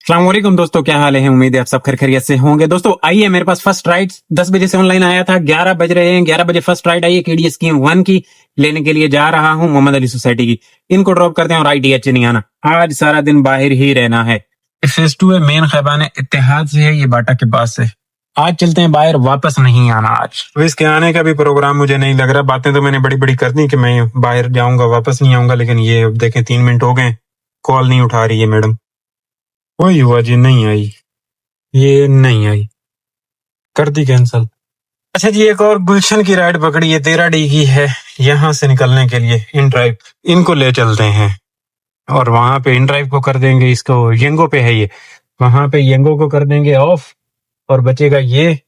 अस्सलामुअलैकुम दोस्तों, क्या हाल है। उम्मीद है आप सब खैरियत से होंगे। दोस्तों आइए, मेरे पास फर्स्ट राइड 10 बजे से ऑनलाइन आया था, 11 बज रहे हैं। 11 बजे फर्स्ट राइड आई है केडी स्कीम 1 की, लेने के लिए जा रहा हूं मोहम्मद अली सोसाइटी की। इनको ड्रॉप करते हैं और ITH नहीं आना, आज सारा दिन बाहर ही रहना है। फेज 2 है, मेन खैबान इत्तेहाद से है, ये बाटा के पास से। आज चलते हैं बाहर, वापस नहीं आना आज। तो इसके आने का भी प्रोग्राम मुझे नहीं लग रहा। बातें तो मैंने बड़ी बड़ी कर दी कि मैं बाहर जाऊंगा, वापस नहीं आऊंगा, लेकिन ये अब देखें 3 मिनट हो गए, कॉल नहीं उठा रही है मैडम। वही हुआ जी, नहीं आई, ये नहीं आई, कर दी कैंसिल। अच्छा जी, एक और गुलशन की राइड पकड़ी है, 13D की है। यहाँ से निकलने के लिए इन ड्राइव इनको ले चलते हैं और वहां पे इन ड्राइव को कर देंगे, इसको यंगो पे है ये, वहां पे यंगो को कर देंगे ऑफ और बचेगा ये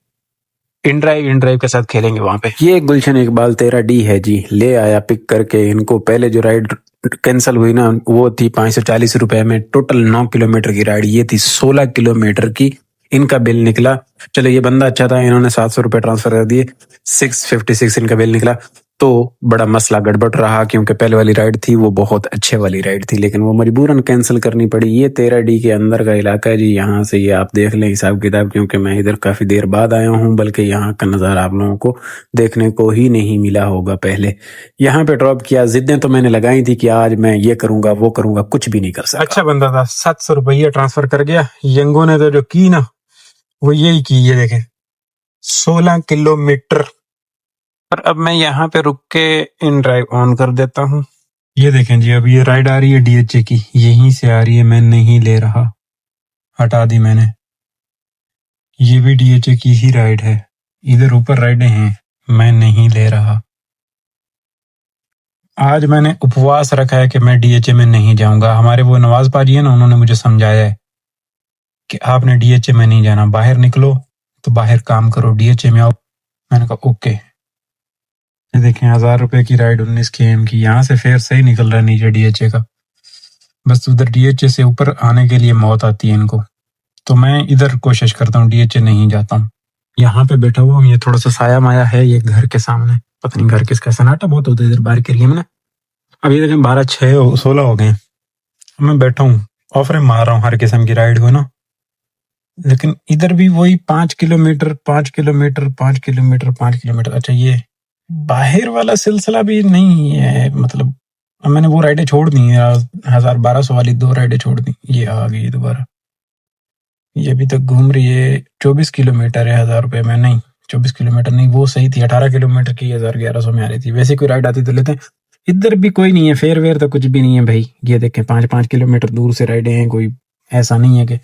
इन ड्राइव के साथ खेलेंगे वहां पे। ये गुलशन इकबाल 13D है जी, ले आया पिक करके इनको। पहले जो राइड कैंसिल हुई ना, वो थी 540 रुपए में। टोटल 9 किलोमीटर की राइड, ये थी 16 किलोमीटर की। इनका बिल निकला, चलो ये बंदा अच्छा था, इन्होंने 700 रुपए ट्रांसफर कर दिए, 656 इनका बिल निकला। तो बड़ा मसला गड़बड़ रहा, क्योंकि पहले वाली राइड थी वो बहुत अच्छे वाली राइड थी, लेकिन वो मजबूरन कैंसिल करनी पड़ी। ये 13D के अंदर का इलाका है जी, यहाँ से ये आप देख लें हिसाब किताब, क्योंकि मैं इधर काफी देर बाद आया हूँ, बल्कि यहाँ का नज़ारा आप लोगों को देखने को ही नहीं मिला होगा पहले। यहाँ पे ड्रॉप किया, जिद्दें तो मैंने लगाई थी कि आज मैं ये करूंगा वो करूंगा, कुछ भी नहीं कर सकता। अच्छा बंदा था, 700 रुपये ट्रांसफर कर गया। यंगो ने तो जो की ना वो यही की, ये देखें 16 किलोमीटर। और अब मैं यहाँ पे रुक के इन ड्राइव ऑन कर देता हूँ। ये देखें जी, अब ये राइड आ रही है DHA की, यहीं से आ रही है, मैं नहीं ले रहा, हटा दी मैंने। ये भी DHA की ही राइड है, इधर ऊपर राइडें हैं, मैं नहीं ले रहा। आज मैंने उपवास रखा है कि मैं DHA में नहीं जाऊंगा। हमारे वो नवाज पाजी है ना, उन्होंने मुझे समझाया है कि आपने DHA में नहीं जाना, बाहर निकलो तो बाहर काम करो, DHA में आओ। मैंने कहा ओके। ये देखें 1000 रुपए की राइड 19 km की, यहाँ से फेयर सही निकल रहा है नीचे DHA का, बस उधर DHA से ऊपर आने के लिए मौत आती है इनको। तो मैं इधर कोशिश करता हूँ, DHA नहीं जाता हूँ। यहाँ पे बैठा हुआ हूँ, ये थोड़ा सा साया माया है ये घर के सामने, पता नहीं घर किसका, सन्नाटा बहुत होता है इधर बाहर के लिए में ना। अब ये देखें 12-6-16 हो गए, मैं बैठा हूँ ऑफर मार रहा हूँ हर किस्म की राइड को ना, लेकिन इधर भी वही 5 किलोमीटर 5 किलोमीटर 5 किलोमीटर 5 किलोमीटर। अच्छा, ये बाहर वाला सिलसिला भी नहीं है, मतलब मैंने वो राइडें छोड़ दी हैं, 1000-1200 वाली 2 राइडें छोड़ दी। ये आ गई दोबारा, ये अभी तक घूम रही है। 24 किलोमीटर है 1000 रुपये में, नहीं 24 किलोमीटर नहीं, वो सही थी 18 किलोमीटर की 1100 में आ रही थी। वैसे कोई राइड आती तो लेते हैं। इधर भी कोई नहीं है, फेयर वेयर तो कुछ भी नहीं है भाई। ये देखें 5-5 किलोमीटर दूर से राइडें हैं, कोई ऐसा नहीं है कि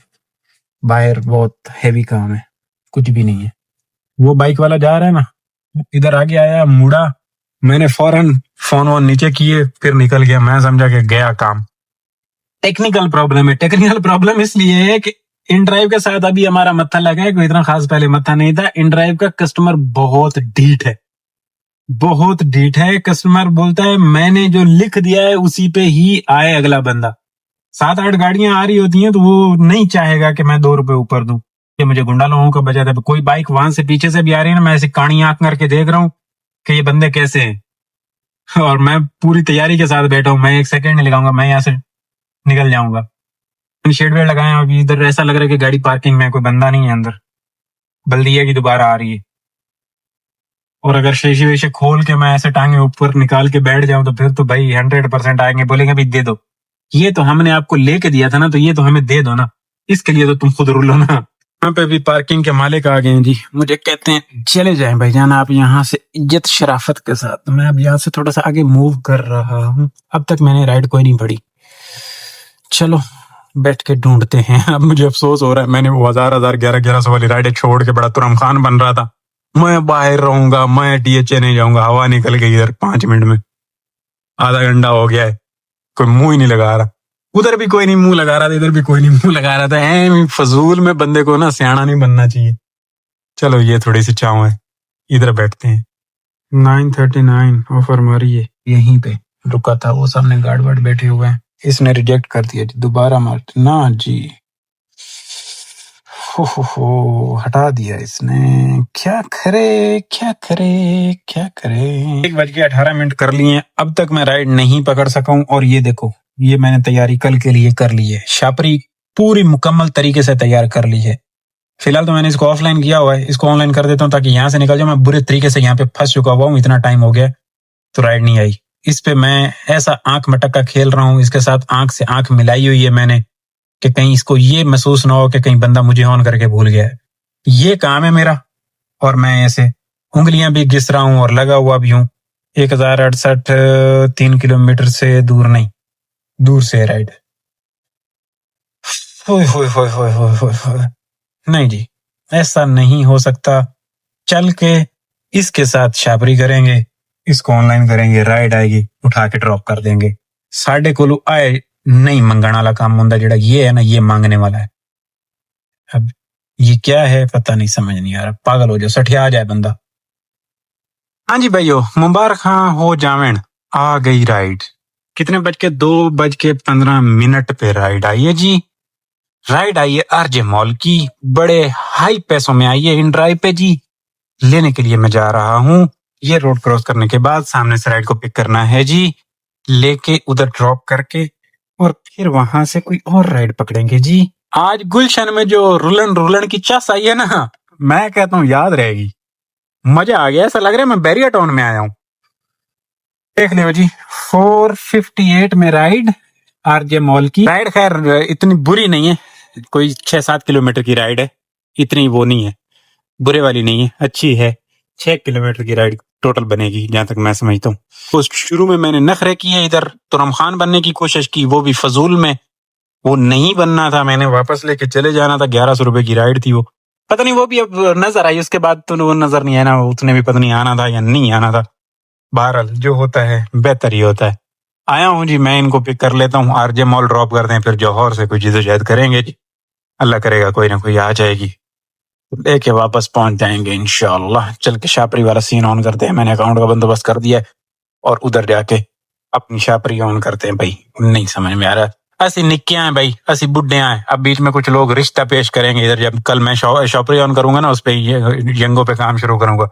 बाहर बहुत हैवी काम है, कुछ भी नहीं है। वो बाइक वाला जा रहा है ना, इधर आगे आया, मुड़ा, मैंने फौरन फोन वोन नीचे किए, फिर निकल गया। मैं समझा कि गया काम। टेक्निकल प्रॉब्लम है। टेक्निकल प्रॉब्लम इसलिए है कि इन ड्राइव के साथ अभी हमारा मत्था लगा है, कोई इतना खास पहले मत्था नहीं था। इन ड्राइव का कस्टमर बहुत ढीठ है, बहुत ढीठ है। कस्टमर बोलता है मैंने जो लिख दिया है उसी पे ही आए अगला बंदा। 7-8 गाड़ियां आ रही होती हैं तो वो नहीं चाहेगा कि मैं 2 रुपए ऊपर दूं, कि मुझे गुंडा लोगों का बचा था। कोई बाइक वहां से पीछे से भी आ रही है ना, मैं ऐसी कानी आंख करके देख रहा हूँ कि ये बंदे कैसे हैं, और मैं पूरी तैयारी के साथ बैठा हूँ। मैं 1 सेकंड नहीं लगाऊंगा, मैं यहाँ से निकल जाऊंगा। शेड वेड लगाए, अभी इधर ऐसा लग रहा है कि गाड़ी पार्किंग में, कोई बंदा नहीं है अंदर, बल्दिया की दोबारा आ रही है। और अगर शीशे वीशे खोल के मैं ऐसे टांगे ऊपर निकाल के बैठ जाऊं तो फिर तो भाई 100% आएंगे, बोलेंगे भाई दे दो, ये तो हमने आपको लेके दिया था ना, तो ये तो हमें दे दो ना, इसके लिए तो तुम खुद रुलो ना। यहाँ पे भी पार्किंग के मालिक आ गए हैं जी, मुझे कहते हैं चले जाएं भाईजान आप यहाँ से इज्जत शराफत के साथ। मैं अब यहाँ से थोड़ा सा आगे मूव कर रहा हूँ। अब तक मैंने राइड कोई नहीं पड़ी, चलो बैठ के ढूंढते हैं। अब मुझे अफसोस हो रहा है, मैंने वो 1100 वाली राइडें छोड़ के बड़ा तुरम खान बन रहा था। मैं बाहर रहूंगा, मैं DHA नहीं जाऊंगा। हवा निकल गई इधर 5 मिनट में, आधा घंटा हो गया है, कोई मुंह ही नहीं लगा रहा। उधर भी कोई नहीं मुंह लगा रहा था, इधर भी कोई नहीं मुंह लगा रहा था। फजूल में बंदे को ना सियाना नहीं बनना चाहिए। चलो ये थोड़ी सी चाव है, इधर बैठते हैं। 939 ऑफर मारी है, यहीं पे रुका था, वो सामने गार्ड वार्ड बैठे हुए हैं। इसने रिजेक्ट कर दिया जी, दोबारा मार ना जी, हो हटा दिया इसने। क्या करे क्या करे क्या करे। 1:18 कर लिए, अब तक मैं राइड नहीं पकड़ सका हूं। और ये देखो, ये मैंने तैयारी कल के लिए कर ली है। शापरी पूरी मुकम्मल तरीके से तैयार कर ली है। फिलहाल तो मैंने इसको ऑफलाइन किया हुआ है, इसको ऑनलाइन कर देता हूँ ताकि यहाँ से निकल जाऊँ। मैं बुरे तरीके से यहाँ पे फंस चुका हुआ हूँ, इतना टाइम हो गया तो राइड नहीं आई। इस पे मैं ऐसा आंख मटक का खेल रहा हूँ, इसके साथ आंख से आंख मिलाई हुई है मैंने कि कहीं इसको ये महसूस ना हो कि कहीं बंदा मुझे ऑन करके भूल गया है। ये काम है मेरा और मैं ऐसे उंगलियां भी घिस रहा हूँ और लगा हुआ भी हूँ। 1068 3 किलोमीटर से दूर नहीं, दूर से राइड। होय होय होय होय होय होय होय। नहीं जी, ऐसा नहीं हो सकता। चल के इसके साथ शाबरी करेंगे, इसको ऑनलाइन करेंगे, राइड आएगी, उठा के ड्रॉप कर देंगे। साढ़े कोलू आए नहीं मंगण वाला काम होंदा, जेड़ा ये है ना, ये मांगने वाला है। अब ये क्या है पता नहीं, समझ नहीं आ रहा, पागल हो जाए, सठिया जाए बंदा। हाँ जी भाइयों, मुबारक हो जावें, आ गई राइड। कितने बज के 2:15 पे राइड आई है जी। राइड आई है आरजे मॉल की, बड़े हाई पैसों में आई है इन ड्राइव पे जी। लेने के लिए मैं जा रहा हूँ। ये रोड क्रॉस करने के बाद सामने से राइड को पिक करना है जी, लेके उधर ड्रॉप करके और फिर वहां से कोई और राइड पकड़ेंगे जी। आज गुलशन में जो रुलन रुलन की चस आई है ना, मैं कहता हूँ याद रहेगी। मजा आ गया, ऐसा लग रहा है मैं बैरियर टाउन में आया हूँ। देख लियो जी, 458 में राइड आरजे मॉल की। राइड खैर इतनी बुरी नहीं है, कोई 6-7 किलोमीटर की राइड है, इतनी वो नहीं है, बुरे वाली नहीं है, अच्छी है। 6 किलोमीटर की राइड टोटल बनेगी जहां तक मैं समझता हूँ। तो शुरू में मैंने नखरे किए, इधर तुरम खान बनने की कोशिश की, वो भी फजूल में, वो नहीं बनना था, मैंने वापस लेके चले जाना था। 1100 रुपए की राइड थी वो, पता नहीं वो भी अब नजर आई, उसके बाद तो वो नजर नहीं आया ना, उसने भी पता नहीं आना था या नहीं आना था। बहरहाल जो होता है बेहतर ही होता है। आया हूँ जी, मैं इनको पिक कर लेता हूँ, आरजे मॉल ड्रॉप कर दें, फिर जौहर से कोई जिदोजहद करेंगे जी, अल्लाह करेगा कोई ना कोई आ जाएगी, लेके वापस पहुंच जाएंगे इंशाअल्लाह। चल के शापरी वाला सीन ऑन करते हैं, मैंने अकाउंट का बंदोबस्त कर दिया है और उधर जाके अपनी शापरी ऑन करते हैं। भाई नहीं समझ में आ रहा, असी निक्के हैं भाई, असी बुढ़े हैं। अब बीच में कुछ लोग रिश्ता पेश करेंगे इधर, जब कल मैं शापरी ऑन करूंगा ना, उस पे यंगो पे काम शुरू करूंगा,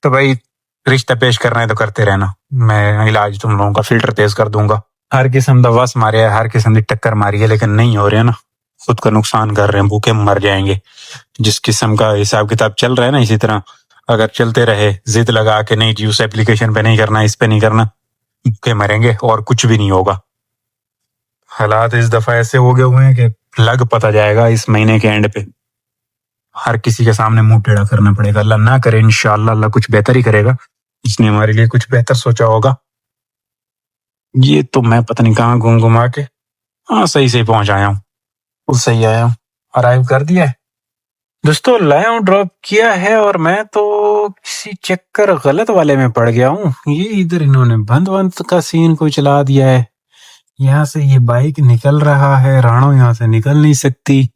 तो भाई रिश्ता पेश करना है तो करते रहना, मैं इलाज तुम लोगों का फिल्टर तेज कर दूंगा। हर किस्म का वस मारे है, हर किस्म की टक्कर मारी है, लेकिन नहीं हो रहे हैं ना, खुद का नुकसान कर रहे हैं, भूखे मर जाएंगे। जिस किस्म का हिसाब किताब चल रहा है ना, इसी तरह अगर चलते रहे, जिद लगा के नहीं जी उस एप्लीकेशन पे नहीं करना, इस पे नहीं करना, भूखे मरेंगे और कुछ भी नहीं होगा। हालात इस दफा ऐसे हो गए हुए हैं कि लग पता जाएगा इस महीने के एंड पे, हर किसी के सामने मुंह टेढ़ा करना पड़ेगा। अल्लाह ना करे, इंशाअल्लाह अल्लाह कुछ बेहतर ही करेगा, इसने हमारे लिए कुछ बेहतर सोचा होगा। ये तो मैं पता नहीं कहाँ घूम घुमा के, हाँ सही से पहुंच आया हूँ, सही आया हूँ, अराइव कर दिया है दोस्तों, लाया हूँ, ड्रॉप किया है। और मैं तो किसी चक्कर गलत वाले में पड़ गया हूँ। ये इधर इन्होंने बंद का सीन को चला दिया है, यहाँ से ये बाइक निकल रहा है, राणो यहाँ से निकल नहीं सकती,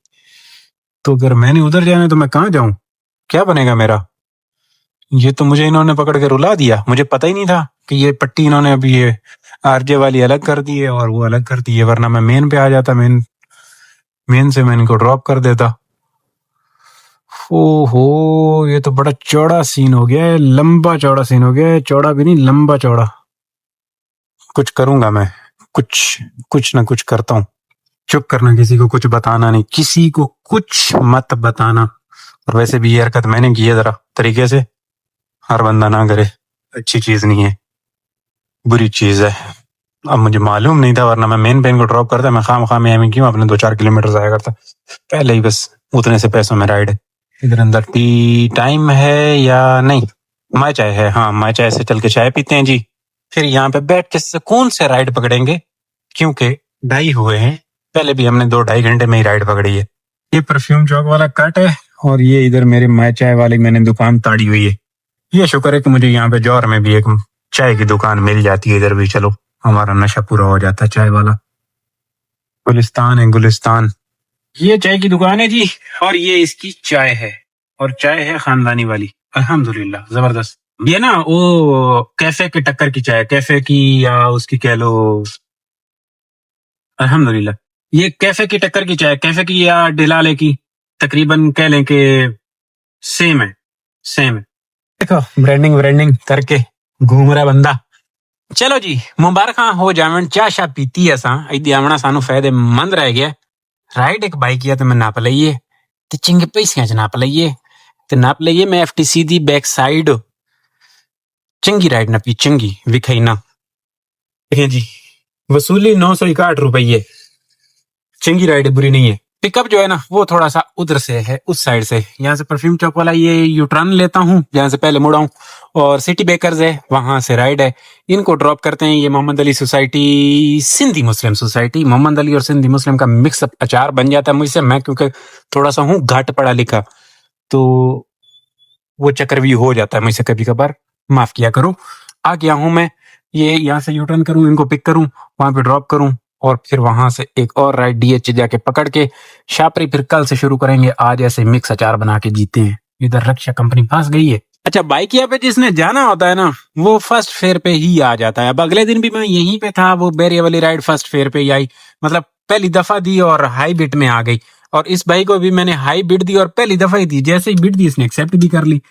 तो अगर मैंने उधर जाना है तो मैं कहाँ जाऊं, क्या बनेगा मेरा। ये तो मुझे इन्होंने पकड़ के रुला दिया, मुझे पता ही नहीं था कि ये पट्टी इन्होंने अभी ये आरजे वाली अलग कर दी है और वो अलग कर दी है, वरना मैं मेन पे आ जाता, मेन से मैं इनको ड्रॉप कर देता। ओहो, ये तो बड़ा चौड़ा सीन हो गया है, लंबा चौड़ा सीन हो गया है, चौड़ा भी नहीं लंबा चौड़ा। कुछ करूंगा मैं, कुछ ना कुछ करता हूँ। चुप करना, किसी को कुछ बताना नहीं, किसी को कुछ मत बताना। और वैसे भी ये हरकत मैंने की है जरा तरीके से, हर बंदा ना करे, अच्छी चीज नहीं है, बुरी चीज है। अब मुझे मालूम नहीं था, वरना मैं मेन पेन को ड्रॉप करता, मैं खाम में क्यों अपने 2-4 किलोमीटर जाया करता पहले ही, बस उतने से पैसों में राइड है। इधर अंदर टी टाइम है या नहीं, माय चाय है, हाँ माय चाय से चल के चाय पीते हैं जी, फिर यहाँ पे बैठ के सुकून से राइड पकड़ेंगे, क्योंकि 2:30 हुए हैं, पहले भी हमने 2-2.5 घंटे में ही राइड पकड़ी है। ये परफ्यूम चौक वाला कट है और ये इधर मेरे माय चाय वाली मैंने दुकान ताड़ी हुई है। ये शुक्र है कि मुझे यहाँ पे जौहर में भी एक चाय की दुकान मिल जाती है, इधर भी चलो हमारा नशा पूरा हो जाता है चाय वाला। गुलिस्तान है, गुलिस्तान, ये चाय की दुकान है जी, और ये इसकी चाय है, और चाय है खानदानी वाली, अल्हम्दुलिल्लाह जबरदस्त। ये ना वो कैफे के टक्कर की चाय, कैफे की या उसकी कह लो, अल्हम्दुलिल्लाह ये कैफे की टक्कर की चाय, कैफे की या डिलाले की, तकरीबन कह लें कि सेम है, सेम है। देखो ब्रांडिंग करके घूम रहा बंदा। चलो जी, मुबारक हो जावन, चाह शाह पीती असा इदी आमना सानू फायदेमंद रह गया। राइड एक बाइक किया तो मैं नाप लईए ते चंगे पैसियां च नाप लईए ते नाप लईए मैं एफटीसी दी बैक साइड चंगी राइड नपी चंगी विखाई ना देखें जी वसूली 961 रुपये चंगी राइड बुरी नहीं है। पिकअप जो है ना वो थोड़ा सा उधर से है उस साइड से, यहाँ से परफ्यूम चौक वाला ये यू टर्न लेता हूँ जहाँ से पहले मुड़ा हूँ और सिटी बेकर्स है वहां से राइड है। इनको ड्रॉप करते हैं ये मोहम्मद अली सोसाइटी सिंधी मुस्लिम सोसाइटी। मोहम्मद अली और सिंधी मुस्लिम का मिक्सअप अचार बन जाता है मुझसे, मैं क्योंकि थोड़ा सा हूँ घाट पढ़ा लिखा तो वो चक्कर भी हो जाता है मुझसे कभी कभार, माफ किया करो। आ गया हूँ मैं, ये यहाँ से यू टर्न करूँ, इनको पिक करूँ, वहां पे ड्रॉप करूँ और फिर वहां से एक और राइड डीएच जाके पकड़ के शापरी फिर कल से शुरू करेंगे। आज ऐसे मिक्स अचार बना के जीते हैं। इधर रक्षा कंपनी फंस गई है। अच्छा बाइकिया पे जिसने जाना होता है ना वो फर्स्ट फेयर पे ही आ जाता है। अब अगले दिन भी मैं यहीं पे था, वो बैरिया वाली राइड फर्स्ट फेयर पे ही आई, मतलब पहली दफा दी और हाई बिट में आ गई। और इस भाई को भी मैंने हाई बिट दी और पहली दफा ही दी, जैसे ही बिट दी इसने एक्सेप्ट भी कर ली।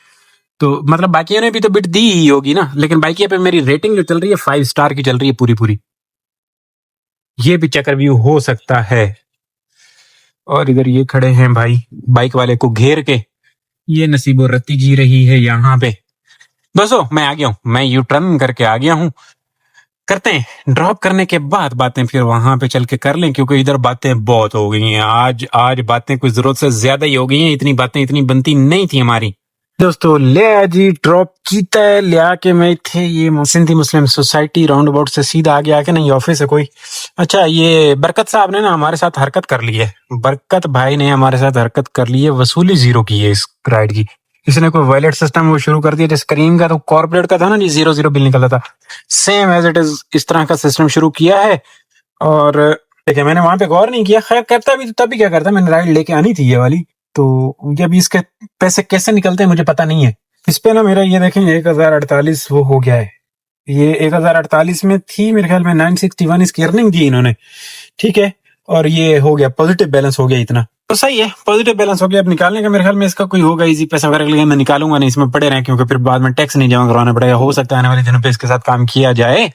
तो मतलब बाकियों ने भी तो बिट दी ही होगी ना, लेकिन बाइकिया पे मेरी रेटिंग जो चल रही है 5 स्टार की चल रही है पूरी पूरी। ये भी चक्रव्यूह हो सकता है। और इधर ये खड़े हैं भाई बाइक वाले को घेर के, ये नसीबो रत्ती जी रही है यहाँ पे। दोस्तों मैं आ गया हूँ, मैं यू टर्न करके आ गया हूँ। करते हैं ड्रॉप करने के बाद बातें फिर वहां पे चल के कर लें, क्योंकि इधर बातें बहुत हो गई हैं। आज बातें कुछ जरूरत से ज्यादा ही हो गई हैं। इतनी बातें इतनी बनती नहीं थी हमारी। दोस्तों ले जी ड्रॉप कीता है, ले आके मैं थे ये सिंधी मुस्लिम सोसाइटी राउंड अबाउट से सीधा आगे आके नहीं ऑफिस है कोई। अच्छा ये बरकत साहब ने ना हमारे साथ हरकत कर ली है, बरकत भाई ने हमारे साथ हरकत कर ली है, वसूली 0 की है इस राइड की। इसने कोई वॉलेट सिस्टम वो शुरू कर दिया, जैसे करीम का तो कॉर्पोरेट का था ना जी 0 बिल निकलता था, सेम एज इट इज इस तरह का सिस्टम शुरू किया है। और देखिए मैंने वहां पे गौर नहीं किया, खैर करता भी तो तभी क्या करता, मैंने राइड लेके आनी थी ये वाली, तो जब इसके पैसे कैसे निकलते हैं मुझे पता नहीं है। इस पे ना मेरा ये देखें 1048 वो हो गया है, ये 1048 में थी मेरे ख्याल में 961 इसकी अर्निंग दी इन्होंने, ठीक है। और ये हो गया पॉजिटिव बैलेंस हो गया इतना, तो सही है पॉजिटिव बैलेंस हो गया। अब निकालने का मेरे ख्याल में इसका कोई होगा इजी पैसा वगैरह, लेकिन मैं निकालूंगा नहीं, इसमें पड़े रहे क्योंकि फिर बाद में टैक्स नहीं जमा करवाना पड़ेगा। हो सकता है आने वाले दिनों पे इसके साथ काम किया जाए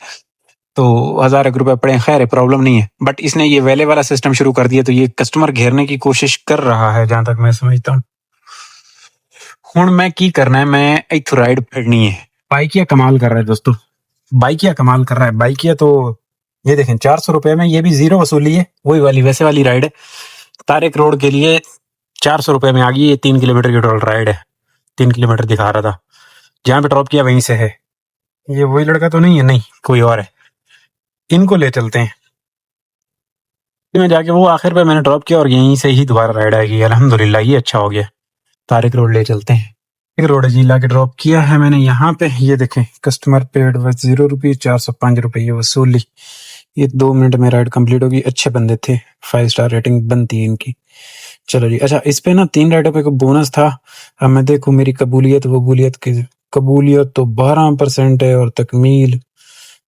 तो 1000 रुपए पड़े, खैर प्रॉब्लम नहीं है। बट इसने ये वैले वाला सिस्टम शुरू कर दिया तो ये कस्टमर घेरने की कोशिश कर रहा है जहां तक मैं समझता हूँ। हुण मैं की करना है, मैं इथों राइड फड़नी है। बाइकिया कमाल कर रहा है दोस्तों, बाइकिया कमाल कर रहा है। बाइकिया तो ये देखें 400 रुपए में ये भी 0 वसूली है, वही वाली वैसे वाली राइड है। तारिक रोड के लिए 400 रुपए में आ गई, ये 3 किलोमीटर की टोटल राइड है। 3 किलोमीटर दिखा रहा था, जहां पे ड्रॉप किया वहीं से है। ये वही लड़का तो नहीं है, नहीं कोई और है। इनको ले चलते हैं में जाके, वो आखिर पे मैंने ड्रॉप किया और यहीं से ही दोबारा राइड आएगी। अल्हम्दुलिल्लाह ये अच्छा हो गया। तारिक रोड ले चलते हैं, एक रोड जी ला के ड्रॉप किया है मैंने यहाँ पे। ये देखें कस्टमर पेड बस 0 रुपये 405 रुपये वसूली। ये 2 मिनट में राइड कंप्लीट होगी। अच्छे बंदे थे, 5 स्टार रेटिंग बनती है इनकी। चलो जी, अच्छा इस पे ना 3 राइडों पे बोनस था। अब मैं देखूं मेरी कबूलियत वबूलियत की, कबूलियत तो 12% है और तकमील,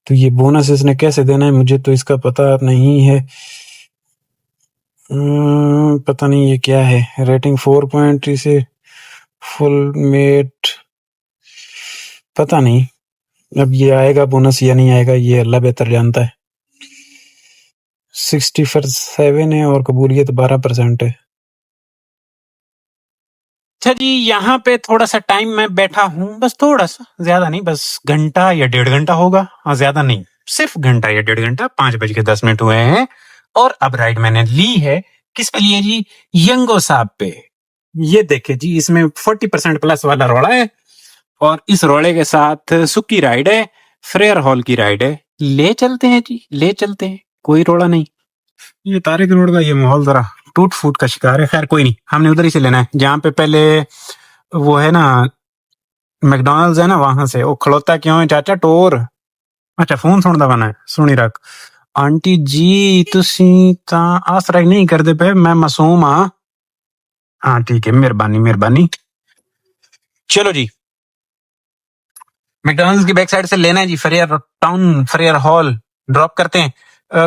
तो ये बोनस इसने कैसे देना है मुझे तो इसका पता नहीं है। पता नहीं ये क्या है। रेटिंग 4 से फुल मेट, पता नहीं अब ये आएगा बोनस या नहीं आएगा, ये अल्लाह बेहतर जानता है। 67 है और कबूलियत 12% है। अच्छा जी यहाँ पे थोड़ा सा टाइम मैं बैठा हूँ, बस थोड़ा सा, ज्यादा नहीं, बस घंटा या 1.5 घंटा होगा। हाँ ज्यादा नहीं, सिर्फ घंटा या 1.5 घंटा। 5:10 हुए हैं और अब राइड मैंने ली है। किस पे लिए जी? यंगो साहब पे। ये देखे जी इसमें 40% प्लस वाला रोड़ा है और इस रोड़े के साथ सुक्की राइड है, फ्रेयर हॉल की राइड है। ले चलते हैं जी, ले चलते हैं, कोई रोड़ा नहीं। ये तारिक रोड का ये माहौल जरा टूट फूट का शिकार है। खैर कोई नहीं, हमने उधर ही से लेना है जहाँ पे पहले वो है ना मैकडॉनल्ड्स है ना, वहां से। वो खड़ोता क्यों है चाचा टोर? अच्छा फोन सुनता बना है, सुनी रख। आंटी जी तुसी ता आसरा नहीं करते पे, मैं मासूम हाँ। हाँ ठीक है, मेहरबानी मेहरबानी। चलो जी मैकडॉनल्ड्स की बैक साइड से लेना है जी, फ्रेयर टाउन फ्रेयर हॉल ड्रॉप करते हैं।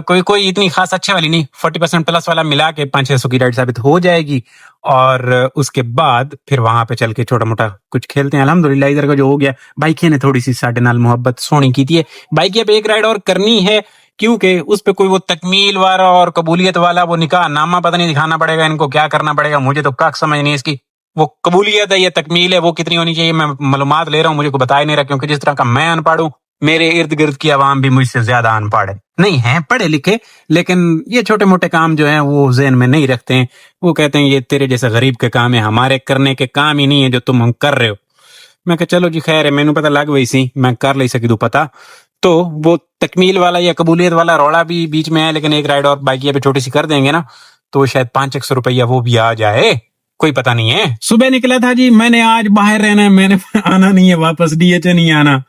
कोई इतनी खास अच्छे वाली नहीं, 40% प्लस वाला मिला के 500-600 की राइड साबित हो जाएगी। और उसके बाद फिर वहां पे चल के छोटा मोटा कुछ खेलते हैं। अल्हम्दुलिल्लाह इधर का जो हो गया, बाइकिया ने थोड़ी सी साढ़े नाल मोहब्बत सोनी की थी। बाइकिया पे एक राइड और करनी है, क्योंकि उस पे कोई वो तकमील वाला और कबूलियत वाला वो निकाह नामा पता नहीं दिखाना पड़ेगा इनको, क्या करना पड़ेगा मुझे तो काक समझ नहीं इसकी। वो कबूलियत है या तकमील है वो कितनी होनी चाहिए, मैं मालूमात ले रहा हूँ, मुझे को बता ही नहीं रहा, क्योंकि जिस तरह का मैं अनपढ़ हूँ मेरे इर्द गिर्द की आवाम भी मुझसे ज्यादा अनपढ़ है, नहीं है पढ़े लिखे, लेकिन ये छोटे मोटे काम जो हैं वो ज़हन में नहीं रखते हैं। वो कहते हैं ये तेरे जैसे गरीब के काम है, हमारे करने के काम ही नहीं है जो तुम हम कर रहे हो। मैं कहा चलो जी खैर है, मैनू पता लग गई सी, मैं कर नहीं सकी तू पता। तो वो तकमील वाला या कबूलियत वाला रौला भी बीच में है, लेकिन एक राइड और बाइक पे छोटी सी कर देंगे ना तो शायद 500 रुपया वो भी आ जाए, कोई पता नहीं है। सुबह निकला था जी, मैंने आज बाहर रहना है, मैंने आना नहीं है वापस, डीएचए नहीं आना।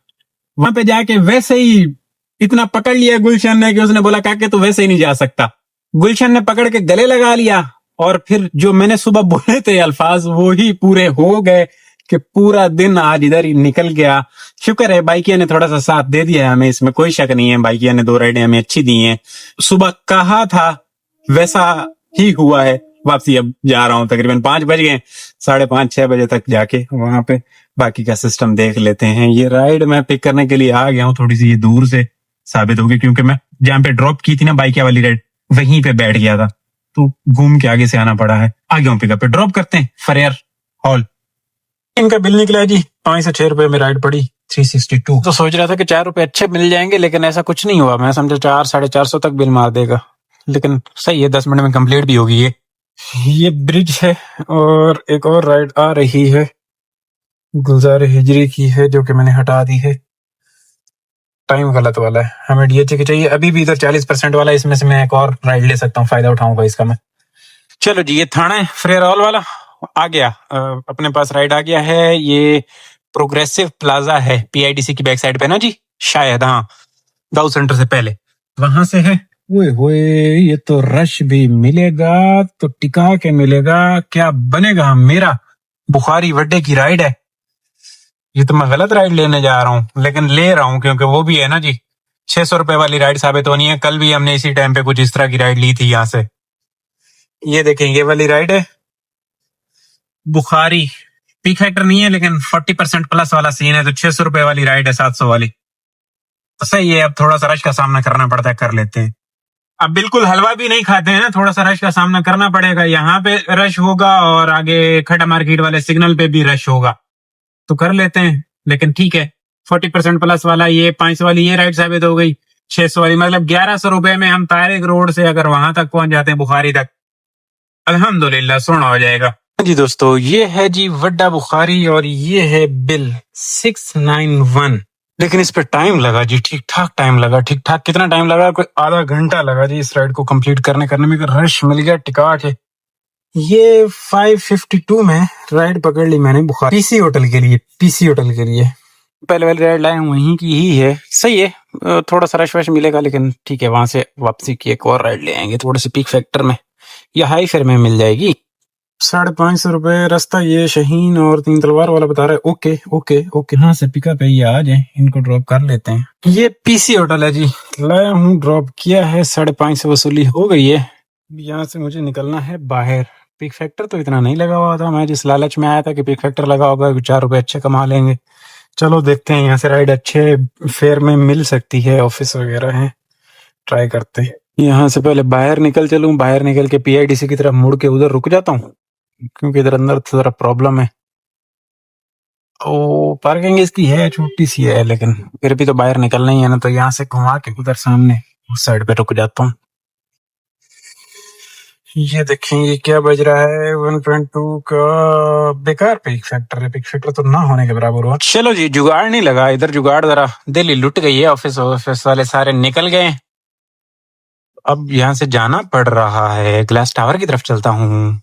वहां पे जाके वैसे ही इतना पकड़ लिया गुलशन ने कि उसने बोला काके तू वैसे ही नहीं जा सकता। गुलशन ने पकड़ के गले लगा लिया और फिर जो मैंने सुबह बोले थे अल्फाज वो ही पूरे हो गए कि पूरा दिन आज इधर ही निकल गया। शुक्र है बाइकिया ने थोड़ा सा साथ दे दिया हमें, इसमें कोई शक नहीं है, बाइकिया ने 2 राइडें हमें अच्छी दी हैं। सुबह कहा था वैसा ही हुआ है। वापसी अब जा रहा हूँ, तकरीबन 5 बज गए, 5:30 6 बजे तक जाके वहां पे बाकी का सिस्टम देख लेते हैं। ये राइड मैं पिक करने के लिए आ गया हूँ, थोड़ी सी ये दूर से साबित होगी क्योंकि मैं जहाँ पे ड्रॉप की थी ना बाइकिया वाली राइड वहीं पे बैठ गया था, तो घूम के आगे से आना पड़ा है। आ गया हूँ पिकअप पे, ड्रॉप करते हैं फरेयर हॉल। इनका बिल निकला है जी 5 से 6 रुपए में राइड पड़ी 362। तो सोच रहा था कि 4 रुपए अच्छे मिल जाएंगे, लेकिन ऐसा कुछ नहीं हुआ। मैं समझा 4 450 तक बिल मार देगा, लेकिन सही है 10 मिनट में कंप्लीट भी होगी। ये ब्रिज है और एक और राइड आ रही है गुलजार हिजरी की है जो कि मैंने हटा दी है। टाइम गलत वाला है, हमें डीएचए की चाहिए अभी भी। इधर 40% वाला, इसमें से मैं एक और राइड ले सकता हूँ, फायदा उठाऊंगा इसका मैं। चलो जी, ये थाना है फ्रेरॉल वाला आ गया, अपने पास राइड आ गया है। ये प्रोग्रेसिव प्लाजा है पीआईडीसी की बैक साइड पे ना जी, शायद हाँ, दाऊ सेंटर से पहले वहां से है। ओए होए, ये तो रश भी मिलेगा तो टिका के मिलेगा, क्या बनेगा मेरा। बुखारी वड्डे की राइड है ये, तो मैं गलत राइड लेने जा रहा हूँ, लेकिन ले रहा हूँ क्योंकि वो भी है ना जी 600 रुपए वाली राइड साबित होनी है। कल भी हमने इसी टाइम पे कुछ इस तरह की राइड ली थी यहाँ से। ये देखें, ये वाली राइड है बुखारी, पीक फैक्टर नहीं है लेकिन 40% प्लस वाला सीन है, तो 600 रुपए वाली राइड है 700 वाली, तो सही है। अब थोड़ा सा रश का सामना करना पड़ता है, कर लेते हैं। अब बिल्कुल हलवा भी नहीं खाते हैं ना, थोड़ा सा रश का सामना करना पड़ेगा। यहाँ पे रश होगा और आगे खड़ा मार्केट वाले सिग्नल पे भी रश होगा, तो कर लेते हैं। लेकिन ठीक है, 40% प्लस वाला ये 500 वाली ये राइड साबित हो गई। 600 वाली मतलब 1100 रुपए में हम तारिक रोड से अगर वहां तक पहुंच जाते हैं बुखारी तक, अल्हम्दुलिल्लाह सोना हो जाएगा जी। दोस्तों ये है जी वड्डा बुखारी और ये है बिल 691। लेकिन इस पे टाइम लगा जी, ठीक ठाक टाइम लगा। ठीक ठाक कितना टाइम लगा? कोई आधा घंटा लगा जी इस राइड को कंप्लीट करने में। रश मिल गया टिका के। ये 552 में राइड पकड़ ली मैंने बुखारी पीसी होटल के लिए। पहले वाली राइड लाए वहीं की ही है, सही है। थोड़ा सा रश वश मिलेगा लेकिन ठीक है, वहां से वापसी की एक और राइड ले आएंगे थोड़े से पीक फैक्टर में या हाई फेयर में मिल जाएगी। 550 रुपए रास्ता ये शहीन और 3 तलवार वाला बता रहा है। ओके यहाँ से पिकअप है, ये आ जाए, इनको ड्रॉप कर लेते हैं। ये पीसी होटल है जी, लाया हूँ, ड्रॉप किया है, 550 वसूली हो गई है। यहाँ से मुझे निकलना है बाहर। पिक फैक्टर तो इतना नहीं लगा हुआ था, मैं जिस लालच में आया था कि पिक फैक्टर लगा होगा 4 रुपए अच्छे कमा लेंगे। चलो देखते हैं, यहाँ से राइड अच्छे फेयर में मिल सकती है, ऑफिस वगैरह है, ट्राई करते हैं। यहाँ से पहले बाहर निकल बाहर निकल के पीआईडीसी की तरफ मुड़ के उधर रुक जाता हूँ क्योंकि इधर अंदर तो जरा प्रॉब्लम है। ओ पार्किंग इसकी है, छोटी सी है, लेकिन फिर भी तो बाहर निकलना ही है ना, तो यहाँ से घुमा के उधर सामने उस साइड पे रुक जाता हूँ। ये देखें, ये क्या बज रहा है 1.2 का। बेकार पिक फैक्टर है, पिक फैक्टर तो ना होने के बराबर हुआ। चलो जी, जुगाड़ नहीं लगा इधर, जुगाड़ जरा दिल्ली लुट गई है। ऑफिस वाले सारे निकल गए, अब यहाँ से जाना पड़ रहा है। ग्लास टावर की तरफ चलता हूँ।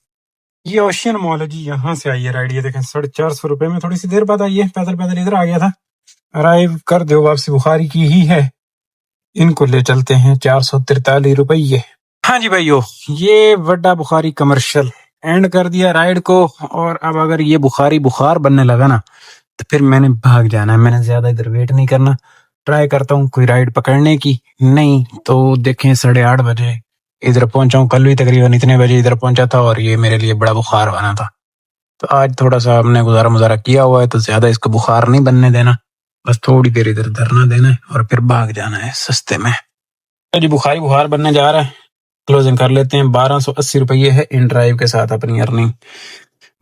ये ओशियन मॉल है जी, यहाँ से आई है राइड। ये देखें 450 रुपए में, थोड़ी सी देर बाद आई है, पैदल इधर आ गया था। अराइव कर दो, वापसी बुखारी की ही है। इनको ले चलते हैं 443 रुपये। हाँ जी भाइयों, ये वड्डा बुखारी कमर्शियल एंड कर दिया राइड को। और अब अगर ये बुखारी बुखार बनने लगा ना तो फिर मैंने भाग जाना है। मैंने ज्यादा इधर वेट नहीं करना, ट्राई करता हूँ कोई राइड पकड़ने की। नहीं तो देखें 8:30 बजे इधर पहुंचा हूँ, कल भी तकरीबन इतने बजे इधर पहुंचा था और ये मेरे लिए बड़ा बुखार बना था। तो आज थोड़ा सा हमने गुजारा किया हुआ है, तो ज्यादा इसको बुखार नहीं बनने देना, बस थोड़ी देर इधर धरना देना है और फिर भाग जाना है सस्ते में। तो जी बुखार बनने जा रहा है, क्लोजिंग कर लेते हैं। 1280 रुपये है इन ड्राइव के साथ अपनी अर्निंग।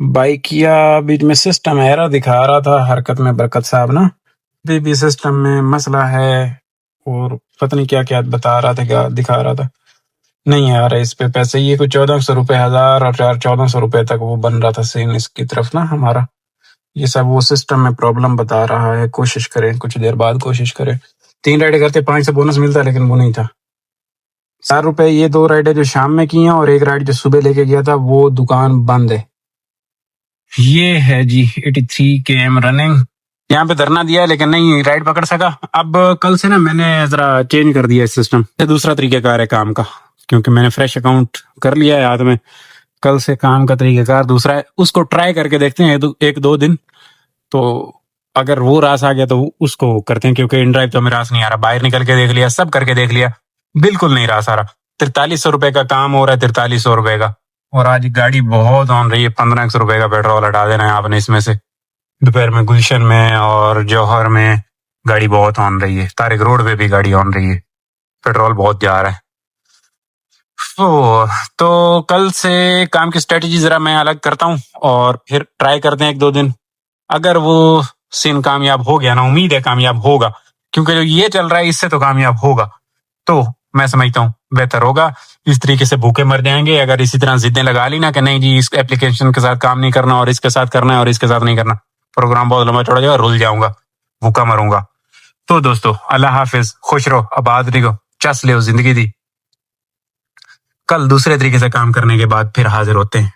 बाइक या बीच में सिस्टम एरर दिखा रहा था हरकत में बरकत साहब ना, भी सिस्टम में मसला है और पता नहीं क्या क्या बता रहा था, क्या दिखा रहा था। नहीं आ रहा इस पे पैसे, ये कुछ 1400 रुपये, 1000 और 1400 रुपये तक वो बन रहा था सीन इसकी तरफ ना हमारा। ये सब वो सिस्टम में प्रॉब्लम बता रहा है। कोशिश करें, कुछ देर बाद कोशिश करें। 3 राइडें करते 500 बोनस मिलता, लेकिन वो नहीं था। 4 रुपए ये 2 राइडें जो शाम में की हैं और एक राइड जो सुबह लेके गया था, वो दुकान बंद है। ये है जी 83 km रनिंग। यहाँ पे धरना दिया है लेकिन नहीं राइड पकड़ सका। अब कल से ना मैंने जरा चेंज कर दिया सिस्टम, दूसरा तरीकेकार है काम का, क्योंकि मैंने फ्रेश अकाउंट कर लिया है हाथ में। कल से काम का तरीकेकार दूसरा है, उसको ट्राई करके देखते हैं 1-2 दिन। तो अगर वो रास आ गया तो उसको करते हैं, क्योंकि इन ड्राइव तो हमें रास नहीं आ रहा। बाहर निकल के देख लिया, सब करके देख लिया, बिल्कुल नहीं रास आ रहा। 4300 रुपए का काम हो रहा है, 4300 रुपए का। और आज गाड़ी बहुत ऑन रही है। 1500 रुपए का पेट्रोल हटा देना है आपने इसमें से। दोपहर में गुलशन में और जौहर में गाड़ी बहुत ऑन रही है, तारिक रोड पे भी गाड़ी ऑन रही है, पेट्रोल बहुत जा रहा है। तो कल से काम की स्ट्रेटेजी जरा मैं अलग करता हूँ और फिर ट्राई करते हैं 1-2 दिन। अगर वो सीन कामयाब हो गया ना, उम्मीद है कामयाब होगा, क्योंकि जो ये चल रहा है इससे तो कामयाब होगा, तो मैं समझता हूँ बेहतर होगा। इस तरीके से भूखे मर जाएंगे अगर इसी तरह जिद्दें लगा ली ना कि नहीं जी इस एप्लीकेशन के साथ काम नहीं करना और इसके साथ करना है और इसके साथ नहीं करना, प्रोग्राम बहुत लंबा चौड़ा जाएगा, रुल जाऊंगा, भूखा मरूंगा। तो दोस्तों अल्लाह हाफिज, खुश रहो, आबाद रहो, चस ले जिंदगी दी। कल दूसरे तरीके से काम करने के बाद फिर हाजिर होते हैं।